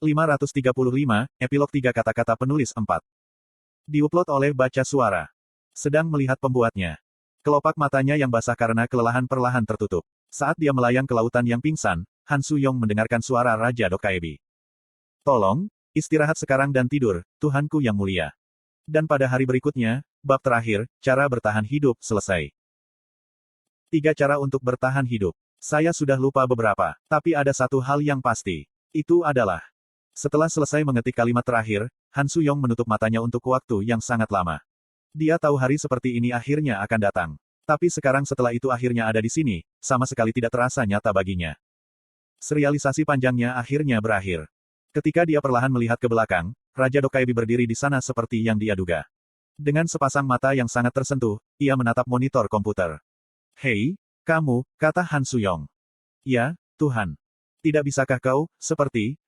535, Epilog 3 kata-kata penulis 4. Diupload oleh Baca Suara. Sedang melihat pembuatnya. Kelopak matanya yang basah karena kelelahan perlahan tertutup. Saat dia melayang ke lautan yang pingsan, Han Suyong mendengarkan suara Raja Dokkaebi. Tolong, istirahat sekarang dan tidur, Tuhanku yang mulia. Dan pada hari berikutnya, bab terakhir, cara bertahan hidup, selesai. 3 cara untuk bertahan hidup. Saya sudah lupa beberapa, tapi ada satu hal yang pasti. Itu adalah... Setelah selesai mengetik kalimat terakhir, Han Suyong menutup matanya untuk waktu yang sangat lama. Dia tahu hari seperti ini akhirnya akan datang. Tapi sekarang setelah itu akhirnya ada di sini, sama sekali tidak terasa nyata baginya. Serialisasi panjangnya akhirnya berakhir. Ketika dia perlahan melihat ke belakang, Raja Dokkaebi berdiri di sana seperti yang dia duga. Dengan sepasang mata yang sangat tersentuh, ia menatap monitor komputer. "Hei, kamu," kata Han Suyong. "Ya, Tuhan. Tidak bisakah kau,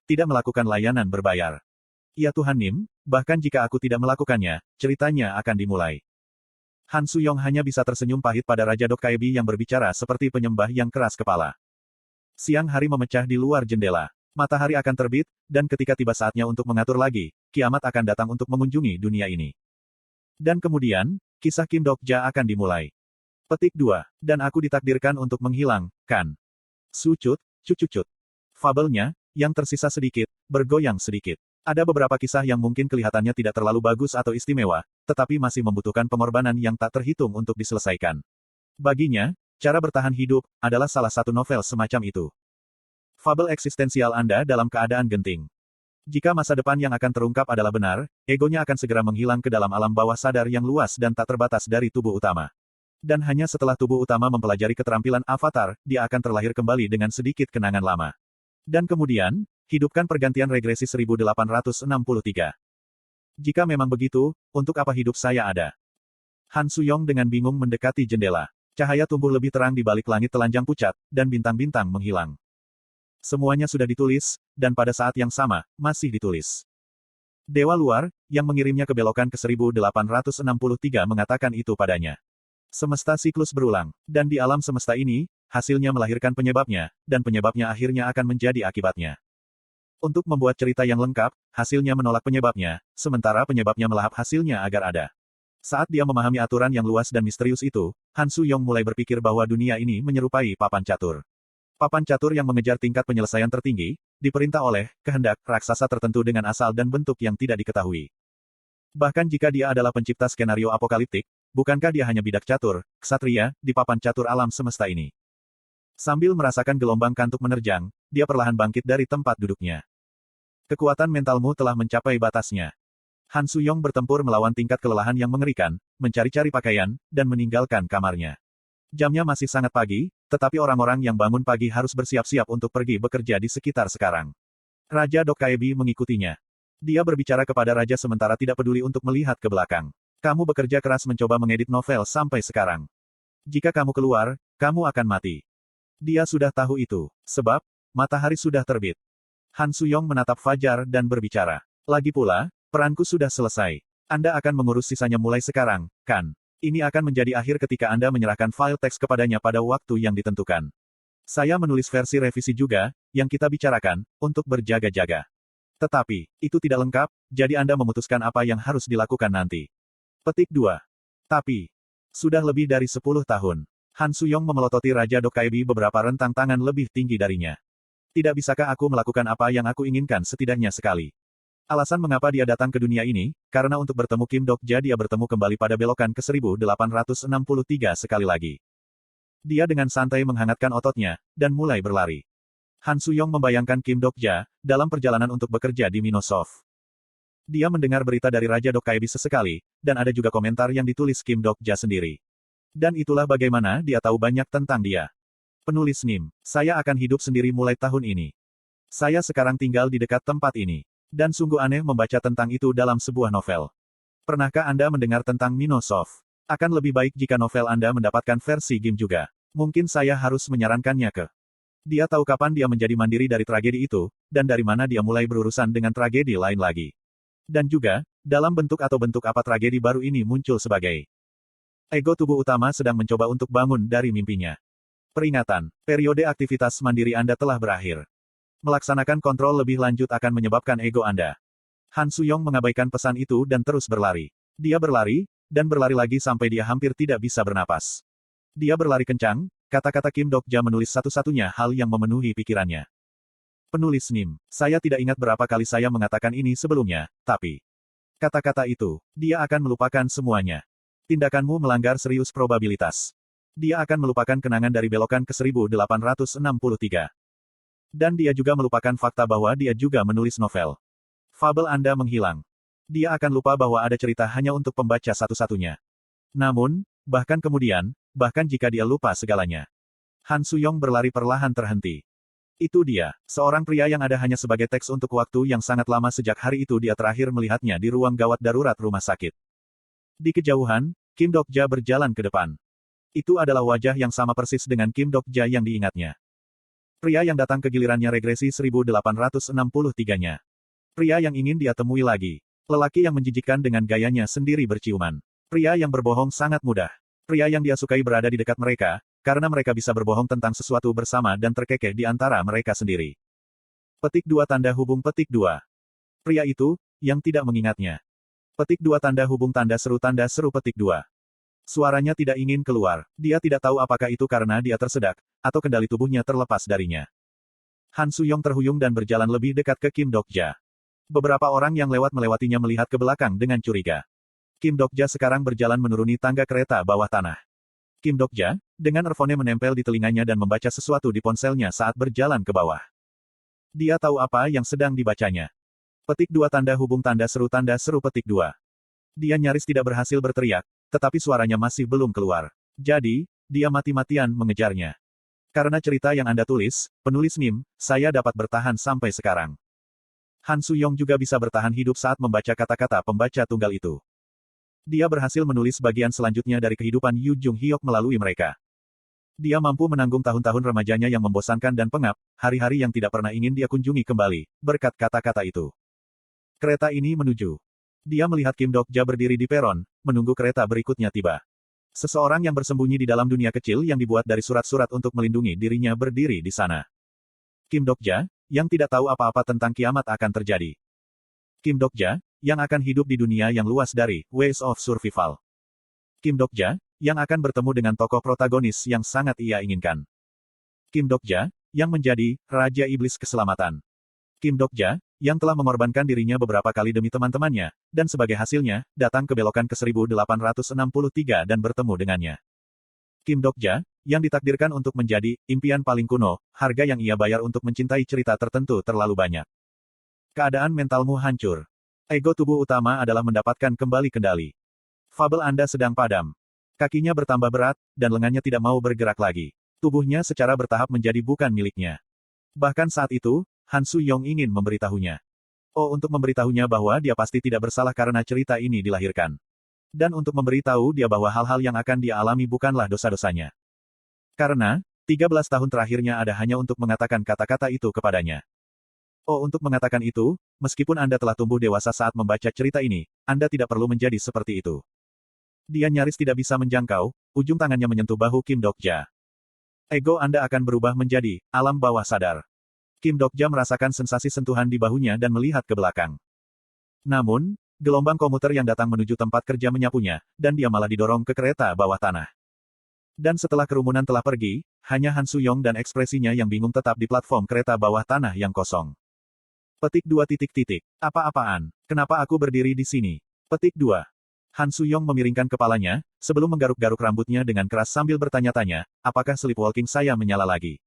tidak melakukan layanan berbayar?" "Ya Tuhan Nim, bahkan jika aku tidak melakukannya, ceritanya akan dimulai." Han Suyong hanya bisa tersenyum pahit pada Raja Dokkaebi yang berbicara seperti penyembah yang keras kepala. Siang hari memecah di luar jendela. Matahari akan terbit, dan ketika tiba saatnya untuk mengatur lagi, kiamat akan datang untuk mengunjungi dunia ini. Dan kemudian, kisah Kim Dokja akan dimulai. Petik 2. Dan aku ditakdirkan untuk menghilang, kan? Sucut, cucucut. Fabelnya, yang tersisa sedikit, bergoyang sedikit. Ada beberapa kisah yang mungkin kelihatannya tidak terlalu bagus atau istimewa, tetapi masih membutuhkan pengorbanan yang tak terhitung untuk diselesaikan. Baginya, cara bertahan hidup, adalah salah satu novel semacam itu. Fabel eksistensial Anda dalam keadaan genting. Jika masa depan yang akan terungkap adalah benar, egonya akan segera menghilang ke dalam alam bawah sadar yang luas dan tak terbatas dari tubuh utama. Dan hanya setelah tubuh utama mempelajari keterampilan avatar, dia akan terlahir kembali dengan sedikit kenangan lama. Dan kemudian, hidupkan pergantian regresi 1863. Jika memang begitu, untuk apa hidup saya ada? Han Suyong dengan bingung mendekati jendela. Cahaya tumbuh lebih terang di balik langit telanjang pucat, dan bintang-bintang menghilang. Semuanya sudah ditulis, dan pada saat yang sama, masih ditulis. Dewa luar, yang mengirimnya ke belokan ke 1863 mengatakan itu padanya. Semesta siklus berulang, dan di alam semesta ini, hasilnya melahirkan penyebabnya, dan penyebabnya akhirnya akan menjadi akibatnya. Untuk membuat cerita yang lengkap, hasilnya menolak penyebabnya, sementara penyebabnya melahap hasilnya agar ada. Saat dia memahami aturan yang luas dan misterius itu, Han Suyong mulai berpikir bahwa dunia ini menyerupai papan catur. Papan catur yang mengejar tingkat penyelesaian tertinggi, diperintah oleh kehendak raksasa tertentu dengan asal dan bentuk yang tidak diketahui. Bahkan jika dia adalah pencipta skenario apokaliptik, bukankah dia hanya bidak catur, ksatria, di papan catur alam semesta ini? Sambil merasakan gelombang kantuk menerjang, dia perlahan bangkit dari tempat duduknya. Kekuatan mentalmu telah mencapai batasnya. Han Suyong bertempur melawan tingkat kelelahan yang mengerikan, mencari-cari pakaian, dan meninggalkan kamarnya. Jamnya masih sangat pagi, tetapi orang-orang yang bangun pagi harus bersiap-siap untuk pergi bekerja di sekitar sekarang. Raja Dokkaebi mengikutinya. Dia berbicara kepada Raja sementara tidak peduli untuk melihat ke belakang. "Kamu bekerja keras mencoba mengedit novel sampai sekarang. Jika kamu keluar, kamu akan mati." Dia sudah tahu itu, sebab matahari sudah terbit. Han Suyong menatap Fajar dan berbicara. "Lagi pula, peranku sudah selesai. Anda akan mengurus sisanya mulai sekarang, kan? Ini akan menjadi akhir ketika Anda menyerahkan file teks kepadanya pada waktu yang ditentukan. Saya menulis versi revisi juga, yang kita bicarakan, untuk berjaga-jaga. Tetapi, itu tidak lengkap, jadi Anda memutuskan apa yang harus dilakukan nanti." Petik 2. Tapi, sudah lebih dari 10 tahun. Han Suyong memelototi Raja Dokkaebi beberapa rentang tangan lebih tinggi darinya. "Tidak bisakah aku melakukan apa yang aku inginkan setidaknya sekali?" Alasan mengapa dia datang ke dunia ini, karena untuk bertemu Kim Dokja dia bertemu kembali pada belokan ke 1863 sekali lagi. Dia dengan santai menghangatkan ototnya, dan mulai berlari. Han Suyong membayangkan Kim Dokja, dalam perjalanan untuk bekerja di Minosoft. Dia mendengar berita dari Raja Dokkaebi sesekali, dan ada juga komentar yang ditulis Kim Dokja sendiri. Dan itulah bagaimana dia tahu banyak tentang dia. Penulis Nim, saya akan hidup sendiri mulai tahun ini. Saya sekarang tinggal di dekat tempat ini. Dan sungguh aneh membaca tentang itu dalam sebuah novel. Pernahkah Anda mendengar tentang Minosoft? Akan lebih baik jika novel Anda mendapatkan versi game juga. Mungkin saya harus menyarankannya ke. Dia tahu kapan dia menjadi mandiri dari tragedi itu, dan dari mana dia mulai berurusan dengan tragedi lain lagi. Dan juga, dalam bentuk atau bentuk apa tragedi baru ini muncul sebagai. Ego tubuh utama sedang mencoba untuk bangun dari mimpinya. Peringatan, periode aktivitas mandiri Anda telah berakhir. Melaksanakan kontrol lebih lanjut akan menyebabkan ego Anda. Han Suyong mengabaikan pesan itu dan terus berlari. Dia berlari, dan berlari lagi sampai dia hampir tidak bisa bernapas. Dia berlari kencang, kata-kata Kim Dok-ja menulis satu-satunya hal yang memenuhi pikirannya. Penulis NIM, saya tidak ingat berapa kali saya mengatakan ini sebelumnya, tapi kata-kata itu, dia akan melupakan semuanya. Tindakanmu melanggar serius probabilitas. Dia akan melupakan kenangan dari belokan ke 1863. Dan dia juga melupakan fakta bahwa dia juga menulis novel. Fabel Anda menghilang. Dia akan lupa bahwa ada cerita hanya untuk pembaca satu-satunya. Namun, bahkan kemudian, bahkan jika dia lupa segalanya, Han Suyong berlari perlahan terhenti. Itu dia, seorang pria yang ada hanya sebagai teks untuk waktu yang sangat lama sejak hari itu dia terakhir melihatnya di ruang gawat darurat rumah sakit. Di kejauhan, Kim Dok-ja berjalan ke depan. Itu adalah wajah yang sama persis dengan Kim Dok-ja yang diingatnya. Pria yang datang ke gilirannya regresi 1863-nya. Pria yang ingin dia temui lagi. Lelaki yang menjijikkan dengan gayanya sendiri berciuman. Pria yang berbohong sangat mudah. Pria yang dia sukai berada di dekat mereka, karena mereka bisa berbohong tentang sesuatu bersama dan terkekeh di antara mereka sendiri. Petik 2 tanda hubung petik 2. Pria itu, yang tidak mengingatnya. Petik 2 tanda hubung tanda seru petik 2. Suaranya tidak ingin keluar. Dia tidak tahu apakah itu karena dia tersedak, atau kendali tubuhnya terlepas darinya. Han Suyong terhuyung dan berjalan lebih dekat ke Kim Dok-ja. Beberapa orang yang lewat melewatinya melihat ke belakang dengan curiga. Kim Dok-ja sekarang berjalan menuruni tangga kereta bawah tanah. Kim Dok-ja, dengan earphone menempel di telinganya dan membaca sesuatu di ponselnya saat berjalan ke bawah. Dia tahu apa yang sedang dibacanya. Petik 2 tanda hubung tanda seru petik 2. Dia nyaris tidak berhasil berteriak, tetapi suaranya masih belum keluar. Jadi, dia mati-matian mengejarnya. Karena cerita yang Anda tulis, penulis NIM, saya dapat bertahan sampai sekarang. Han Suyong juga bisa bertahan hidup saat membaca kata-kata pembaca tunggal itu. Dia berhasil menulis bagian selanjutnya dari kehidupan Yu Jung Hyok melalui mereka. Dia mampu menanggung tahun-tahun remajanya yang membosankan dan pengap, hari-hari yang tidak pernah ingin dia kunjungi kembali, berkat kata-kata itu. Kereta ini menuju. Dia melihat Kim Dok-ja berdiri di peron, menunggu kereta berikutnya tiba. Seseorang yang bersembunyi di dalam dunia kecil yang dibuat dari surat-surat untuk melindungi dirinya berdiri di sana. Kim Dok-ja, yang tidak tahu apa-apa tentang kiamat akan terjadi. Kim Dok-ja, yang akan hidup di dunia yang luas dari Ways of Survival. Kim Dok-ja, yang akan bertemu dengan tokoh protagonis yang sangat ia inginkan. Kim Dok-ja, yang menjadi Raja Iblis Keselamatan. Kim Dok-ja, yang telah mengorbankan dirinya beberapa kali demi teman-temannya, dan sebagai hasilnya, datang ke belokan ke 1863 dan bertemu dengannya. Kim Dok-ja, yang ditakdirkan untuk menjadi impian paling kuno, harga yang ia bayar untuk mencintai cerita tertentu terlalu banyak. Keadaan mentalmu hancur. Ego tubuh utama adalah mendapatkan kembali kendali. Fabel Anda sedang padam. Kakinya bertambah berat, dan lengannya tidak mau bergerak lagi. Tubuhnya secara bertahap menjadi bukan miliknya. Bahkan saat itu, Han Suyong ingin memberitahunya. Oh, untuk memberitahunya bahwa dia pasti tidak bersalah karena cerita ini dilahirkan. Dan untuk memberitahu dia bahwa hal-hal yang akan dia alami bukanlah dosa-dosanya. Karena, 13 tahun terakhirnya ada hanya untuk mengatakan kata-kata itu kepadanya. Oh, untuk mengatakan itu, meskipun Anda telah tumbuh dewasa saat membaca cerita ini, Anda tidak perlu menjadi seperti itu. Dia nyaris tidak bisa menjangkau, ujung tangannya menyentuh bahu Kim Dok-ja. Ego Anda akan berubah menjadi alam bawah sadar. Kim Dok-ja merasakan sensasi sentuhan di bahunya dan melihat ke belakang. Namun, gelombang komuter yang datang menuju tempat kerja menyapunya, dan dia malah didorong ke kereta bawah tanah. Dan setelah kerumunan telah pergi, hanya Han Suyong dan ekspresinya yang bingung tetap di platform kereta bawah tanah yang kosong. Petik 2 titik titik. Apa-apaan? Kenapa aku berdiri di sini? Petik 2. Han Suyong memiringkan kepalanya, sebelum menggaruk-garuk rambutnya dengan keras sambil bertanya-tanya, apakah sleepwalking saya menyala lagi?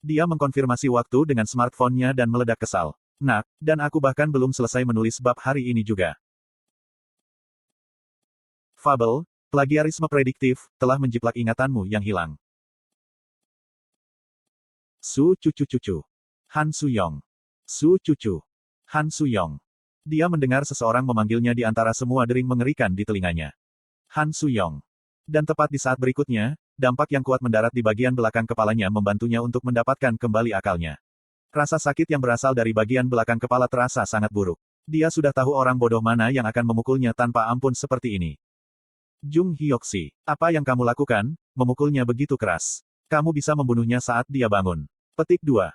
Dia mengkonfirmasi waktu dengan smartphone-nya dan meledak kesal. Nak, dan aku bahkan belum selesai menulis bab hari ini juga. Fabel, plagiarisme prediktif, telah menjiplak ingatanmu yang hilang. Su cucu-cucu. Han Suyong. Su cucu. Han Suyong. Dia mendengar seseorang memanggilnya di antara semua dering mengerikan di telinganya. Han Suyong. Dan tepat di saat berikutnya, dampak yang kuat mendarat di bagian belakang kepalanya membantunya untuk mendapatkan kembali akalnya. Rasa sakit yang berasal dari bagian belakang kepala terasa sangat buruk. Dia sudah tahu orang bodoh mana yang akan memukulnya tanpa ampun seperti ini. Jung Hyok-si, apa yang kamu lakukan, memukulnya begitu keras. Kamu bisa membunuhnya saat dia bangun. Petik 2.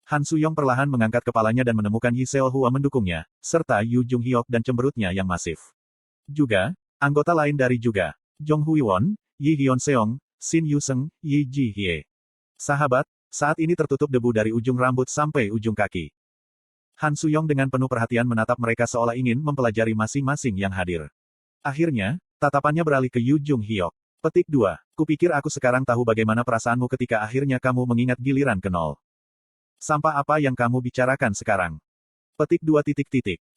Han Suyong perlahan mengangkat kepalanya dan menemukan Yi Seolhua mendukungnya, serta Yu Jung Hyok dan cemberutnya yang masif. Juga, anggota lain dari juga, Jong Hui Won, Yi Hyun Seong, Shin Yu Seng, Yi Ji Hye. Sahabat, saat ini tertutup debu dari ujung rambut sampai ujung kaki. Han Suyong dengan penuh perhatian menatap mereka seolah ingin mempelajari masing-masing yang hadir. Akhirnya, tatapannya beralih ke Yu Jung Hyok. Petik 2. Kupikir aku sekarang tahu bagaimana perasaanmu ketika akhirnya kamu mengingat giliran ke nol. Sampah apa yang kamu bicarakan sekarang? Petik 2.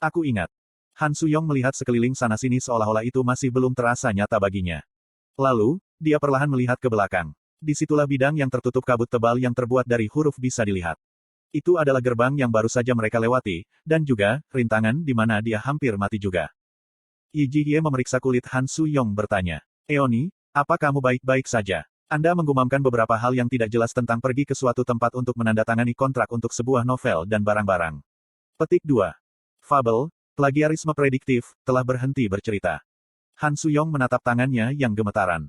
Aku ingat. Han Suyong melihat sekeliling sana-sini seolah-olah itu masih belum terasa nyata baginya. Lalu, dia perlahan melihat ke belakang. Disitulah bidang yang tertutup kabut tebal yang terbuat dari huruf bisa dilihat. Itu adalah gerbang yang baru saja mereka lewati, dan juga, rintangan di mana dia hampir mati juga. Yi Ji Hye memeriksa kulit Han Suyong bertanya, Eoni, apa kamu baik-baik saja? Anda menggumamkan beberapa hal yang tidak jelas tentang pergi ke suatu tempat untuk menandatangani kontrak untuk sebuah novel dan barang-barang. Petik 2. Fabel, plagiarisme prediktif, telah berhenti bercerita. Han Suyong menatap tangannya yang gemetaran.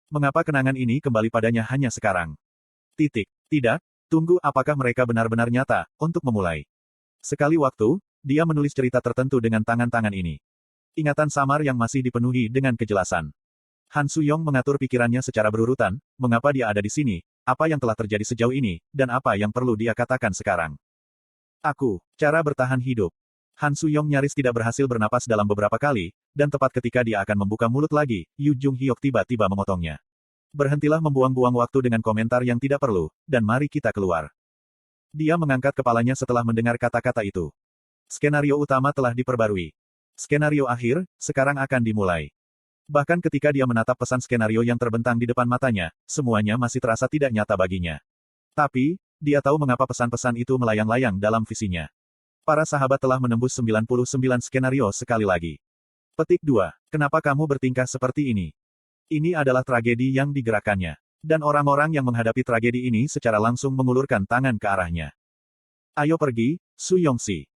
Mengapa kenangan ini kembali padanya hanya sekarang? Tidak, tunggu apakah mereka benar-benar nyata, untuk memulai. Sekali waktu, dia menulis cerita tertentu dengan tangan-tangan ini. Ingatan samar yang masih dipenuhi dengan kejelasan. Han Suyong mengatur pikirannya secara berurutan, mengapa dia ada di sini, apa yang telah terjadi sejauh ini, dan apa yang perlu dia katakan sekarang. Cara bertahan hidup. Han Suyong nyaris tidak berhasil bernapas dalam beberapa kali, dan tepat ketika dia akan membuka mulut lagi, Yu Jung Hyok tiba-tiba memotongnya. Berhentilah membuang-buang waktu dengan komentar yang tidak perlu, dan mari kita keluar. Dia mengangkat kepalanya setelah mendengar kata-kata itu. Skenario utama telah diperbarui. Skenario akhir, sekarang akan dimulai. Bahkan ketika dia menatap pesan skenario yang terbentang di depan matanya, semuanya masih terasa tidak nyata baginya. Tapi, dia tahu mengapa pesan-pesan itu melayang-layang dalam visinya. Para sahabat telah menembus 99 skenario sekali lagi. Petik 2. Kenapa kamu bertingkah seperti ini? Ini adalah tragedi yang digerakkannya. Dan orang-orang yang menghadapi tragedi ini secara langsung mengulurkan tangan ke arahnya. Ayo pergi, Su Yongxi.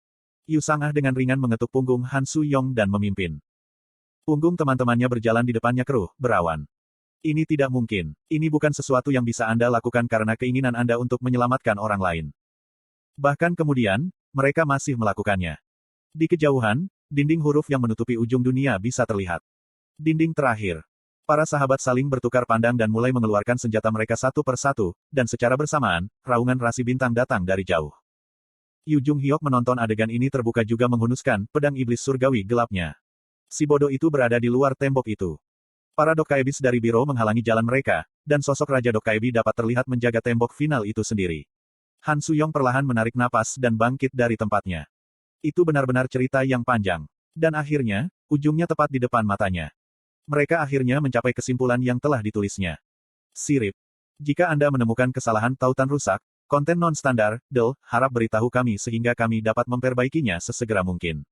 Yu Sangah dengan ringan mengetuk punggung Han Suyong dan memimpin. Punggung teman-temannya berjalan di depannya keruh, berawan. Ini tidak mungkin. Ini bukan sesuatu yang bisa Anda lakukan karena keinginan Anda untuk menyelamatkan orang lain. Bahkan kemudian, mereka masih melakukannya. Di kejauhan, dinding huruf yang menutupi ujung dunia bisa terlihat. Dinding terakhir. Para sahabat saling bertukar pandang dan mulai mengeluarkan senjata mereka satu per satu, dan secara bersamaan, raungan rasi bintang datang dari jauh. Yu Jung Hyok menonton adegan ini terbuka juga menghunuskan pedang iblis surgawi gelapnya. Si bodoh itu berada di luar tembok itu. Para Dokkaebis dari biro menghalangi jalan mereka, dan sosok Raja Dokkaibi dapat terlihat menjaga tembok final itu sendiri. Han Suyong perlahan menarik napas dan bangkit dari tempatnya. Itu benar-benar cerita yang panjang. Dan akhirnya, ujungnya tepat di depan matanya. Mereka akhirnya mencapai kesimpulan yang telah ditulisnya. Sirip. Jika Anda menemukan kesalahan tautan rusak, konten non-standar, harap beritahu kami sehingga kami dapat memperbaikinya sesegera mungkin.